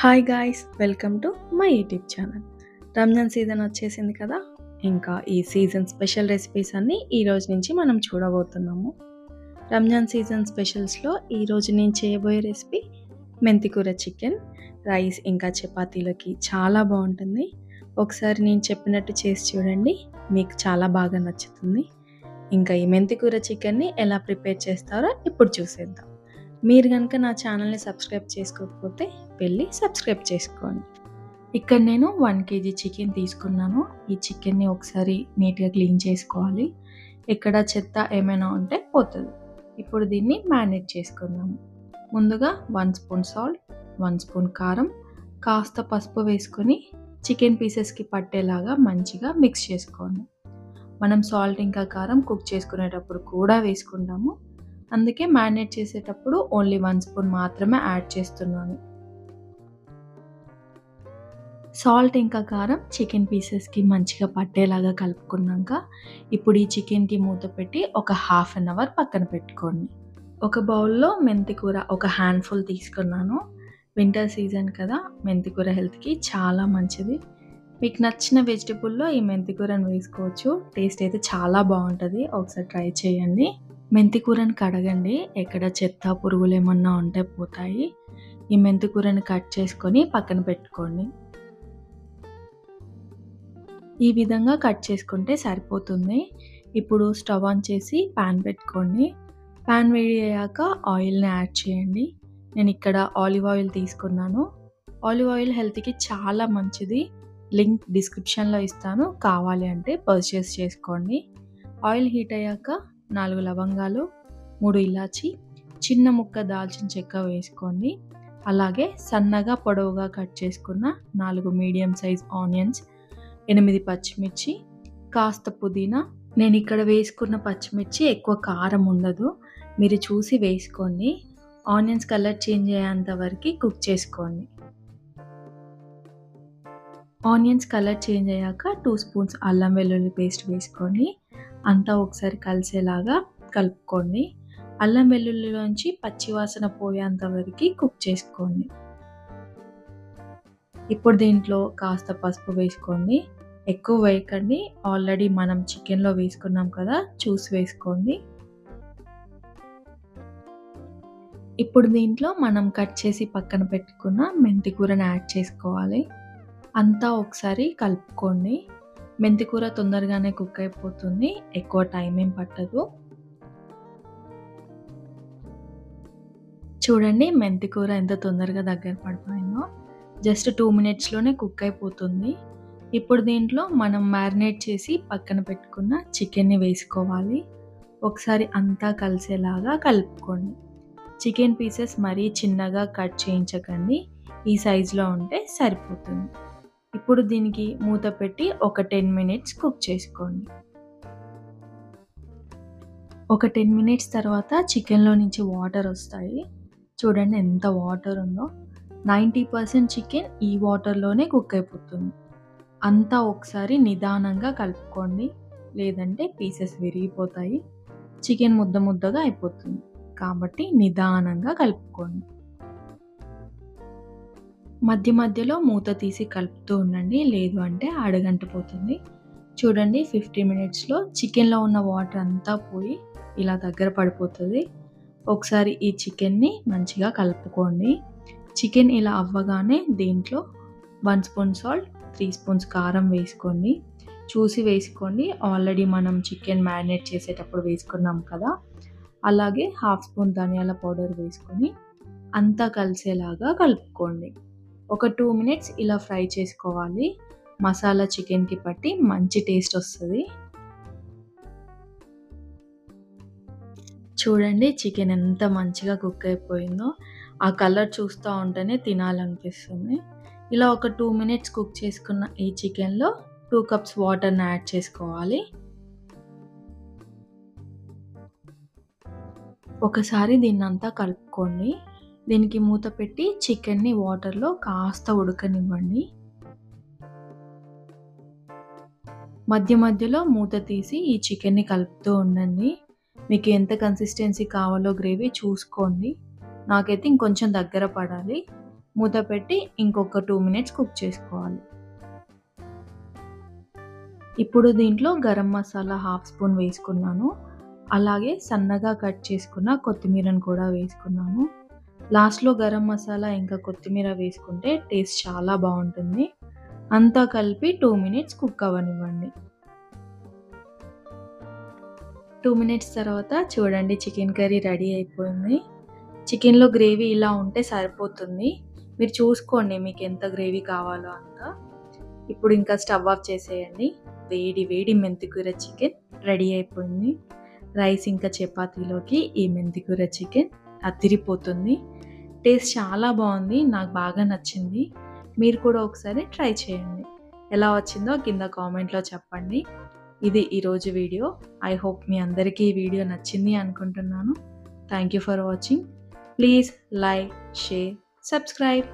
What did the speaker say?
Hi guys, welcome to my YouTube channel. Ramzan season వచ్చేసింది కదా, ఇంకా ఈ సీజన్ స్పెషల్ రెసిపీస్ అన్నీ ఈ రోజు నుంచి మనం చూడబోతున్నాము. రంజాన్ సీజన్ స్పెషల్స్లో ఈరోజు నేను చేయబోయే రెసిపీ మెంతికూర చికెన్. రైస్ ఇంకా చపాతీలకి చాలా బాగుంటుంది. ఒకసారి నేను చెప్పినట్టు చేసి చూడండి, మీకు చాలా బాగా నచ్చుతుంది. ఇంకా ఈ మెంతికూర చికెన్ని ఎలా ప్రిపేర్ చేస్తారో ఇప్పుడు చూసేద్దాం. మీరు కనుక నా ఛానల్ని సబ్స్క్రైబ్ చేసుకోకపోతే వెళ్ళి సబ్స్క్రైబ్ చేసుకోండి. ఇక్కడ నేను 1 kg చికెన్ తీసుకున్నాను. ఈ చికెన్ని ఒకసారి నీట్గా క్లీన్ చేసుకోవాలి. ఎక్కడ చెత్త ఏమైనా ఉంటే పోతుంది. ఇప్పుడు దీన్ని మ్యారినేట్ చేసుకుందాము. ముందుగా 1 స్పూన్ సాల్ట్, 1 స్పూన్ కారం, కాస్త పసుపు వేసుకొని చికెన్ పీసెస్కి పట్టేలాగా మంచిగా మిక్స్ చేసుకోండి. మనం సాల్ట్ ఇంకా కారం కుక్ చేసుకునేటప్పుడు కూడా వేసుకుంటాము, అందుకే మ్యారినేట్ చేసేటప్పుడు ఓన్లీ 1 స్పూన్ మాత్రమే యాడ్ చేస్తున్నాను. సాల్ట్ ఇంకా కారం చికెన్ పీసెస్కి మంచిగా పట్టేలాగా కలుపుకున్నాక ఇప్పుడు ఈ చికెన్కి మూత పెట్టి ఒక ½ an hour పక్కన పెట్టుకోండి. ఒక బౌల్లో మెంతికూర ఒక హ్యాండ్ఫుల్ తీసుకున్నాను. వింటర్ సీజన్ కదా, మెంతికూర హెల్త్కి చాలా మంచిది. మీకు నచ్చిన వెజిటబుల్లో ఈ మెంతికూరను వేసుకోవచ్చు. టేస్ట్ అయితే చాలా బాగుంటుంది. ఒకసారి ట్రై చేయండి. మెంతికూరని కడగండి, ఎక్కడ చెత్త పురుగులు ఏమన్నా ఉంటే పోతాయి. ఈ మెంతికూరని కట్ చేసుకొని పక్కన పెట్టుకోండి. ఈ విధంగా కట్ చేసుకుంటే సరిపోతుంది. ఇప్పుడు స్టవ్ ఆన్ చేసి ప్యాన్ పెట్టుకోండి. ప్యాన్ వేడి అయ్యాక ఆయిల్ని యాడ్ చేయండి. నేను ఇక్కడ ఆలివ్ ఆయిల్ తీసుకున్నాను. ఆలివ్ ఆయిల్ హెల్త్కి చాలా మంచిది. లింక్ డిస్క్రిప్షన్లో ఇస్తాను, కావాలి అంటే పర్చేస్ చేసుకోండి. ఆయిల్ హీట్ అయ్యాక 4 లవంగాలు, 3 ఇలాచి, చిన్న ముక్క దాల్చిన చెక్క వేసుకోండి. అలాగే సన్నగా పొడవుగా కట్ చేసుకున్న 4 మీడియం సైజ్ ఆనియన్స్, 8 పచ్చిమిర్చి, కాస్త పుదీనా. నేను ఇక్కడ వేసుకున్న పచ్చిమిర్చి ఎక్కువ కారం ఉండదు, మీరు చూసి వేసుకోండి. ఆనియన్స్ కలర్ చేంజ్ అయ్యేంత వరకు కుక్ చేసుకోండి. ఆనియన్స్ కలర్ చేంజ్ అయ్యాక 2 స్పూన్స్ అల్లం వెల్లుల్లి పేస్ట్ వేసుకోండి. అంతా ఒకసారి కలిసేలాగా కలుపుకోండి. అల్లం వెల్లుల్లిలోంచి పచ్చివాసన పోయేంత వరకు కుక్ చేసుకోండి. ఇప్పుడు దీంట్లో కాస్త పసుపు వేసుకోండి. ఎక్కువ వేయకండి, ఆల్రెడీ మనం చికెన్లో వేసుకున్నాం కదా, చూసి వేసుకోండి. ఇప్పుడు దీంట్లో మనం కట్ చేసి పక్కన పెట్టుకున్న మెంతికూరని యాడ్ చేసుకోవాలి. అంతా ఒకసారి కలుపుకోండి. మెంతికూర తొందరగానే కుక్ అయిపోతుంది, ఎక్కువ టైం ఏం పట్టదు. చూడండి, మెంతికూర ఎంత తొందరగా దగ్గర పడిపోయిందో. జస్ట్ 2 minutesలోనే కుక్ అయిపోతుంది. ఇప్పుడు దీంట్లో మనం మ్యారినేట్ చేసి పక్కన పెట్టుకున్న చికెన్ని వేసుకోవాలి. ఒకసారి అంతా కలిసేలాగా కలుపుకోండి. చికెన్ పీసెస్ మరీ చిన్నగా కట్ చేయించకండి, ఈ సైజులో ఉంటే సరిపోతుంది. ఇప్పుడు దీనికి మూత పెట్టి ఒక 10 minutes కుక్ చేసుకోండి. ఒక 10 minutes తర్వాత చికెన్లో నుంచి వాటర్ వస్తాయి. చూడండి ఎంత వాటర్ ఉందో. 90% చికెన్ ఈ వాటర్లోనే కుక్ అయిపోతుంది. అంతా ఒకసారి నిదానంగా కలుపుకోండి, లేదంటే పీసెస్ విరిగిపోతాయి. చికెన్ ముద్ద ముద్దగా అయిపోతుంది, కాబట్టి నిదానంగా కలుపుకోండి. మధ్య మధ్యలో మూత తీసి కలుపుతూ ఉండండి, లేదు అంటే అడుగంటిపోతుంది. చూడండి, 15 minutesలో చికెన్లో ఉన్న వాటర్ అంతా పోయి ఇలా దగ్గర పడిపోతుంది. ఒకసారి ఈ చికెన్ని మంచిగా కలుపుకోండి. చికెన్ ఇలా అవ్వగానే దీంట్లో 1 స్పూన్ సాల్ట్, 3 స్పూన్స్ కారం వేసుకోండి. చూసి వేసుకోండి, ఆల్రెడీ మనం చికెన్ మ్యారినేట్ చేసేటప్పుడు వేసుకున్నాం కదా. అలాగే ½ స్పూన్ ధనియాల పౌడర్ వేసుకొని అంతా కలిసేలాగా కలుపుకోండి. ఒక 2 minutes ఇలా ఫ్రై చేసుకోవాలి. మసాలా చికెన్కి పట్టి మంచి టేస్ట్ వస్తుంది. చూడండి, చికెన్ ఎంత మంచిగా కుక్ అయిపోయిందో. ఆ కలర్ చూస్తూ ఉంటేనే తినాలనిపిస్తుంది. ఇలా ఒక 2 minutes కుక్ చేసుకున్న ఈ చికెన్లో 2 cups వాటర్ని యాడ్ చేసుకోవాలి. ఒకసారి దీన్నంతా కలుపుకోండి. దీనికి మూత పెట్టి చికెన్ని వాటర్లో కాస్త ఉడకనివ్వండి. మధ్య మధ్యలో మూత తీసి ఈ చికెన్ని కలుపుతూ ఉండండి. మీకు ఎంత కన్సిస్టెన్సీ కావాలో గ్రేవీ చూసుకోండి. నాకైతే ఇంకొంచెం దగ్గర పడాలి. మూత పెట్టి ఇంకొక 2 మినిట్స్ కుక్ చేసుకోవాలి. ఇప్పుడు దీంట్లో గరం మసాలా హాఫ్ స్పూన్ వేసుకున్నాను. అలాగే సన్నగా కట్ చేసుకున్న కొత్తిమీరను కూడా వేసుకున్నాను. లాస్ట్‌లో గరం మసాలా ఇంకా కొత్తిమీర వేసుకుంటే టేస్ట్ చాలా బావుంటుంది. అంతా కలిపి 2 మినిట్స్ కుక్ అవ్వనివ్వండి. 2 మినిట్స్ తర్వాత చూడండి చికెన్ కర్రీ రెడీ అయిపోయింది. చికెన్‌లో గ్రేవీ ఇలా ఉంటే సరిపోతుంది. మీరు చూసుకోండి మీకు ఎంత గ్రేవీ కావాలో అంత. ఇప్పుడు ఇంకా స్టవ్ ఆఫ్ చేసేయండి. వేడి వేడి మెంతికూర చికెన్ రెడీ అయిపోయింది. రైస్ ఇంకా చపాతీలోకి ఈ మెంతికూర చికెన్ అదిరిపోతుంది. టేస్ట్ చాలా బాగుంది. నాకు బాగా నచ్చింది. మీరు కూడా ఒకసారి ట్రై చేయండి. ఎలా వచ్చిందో కింద కామెంట్‌లో చెప్పండి. ఇది ఈరోజు వీడియో. ఐ హోప్ మీ అందరికీ ఈ వీడియో నచ్చింది అనుకుంటున్నాను. Thank you for watching. Please like, share, subscribe.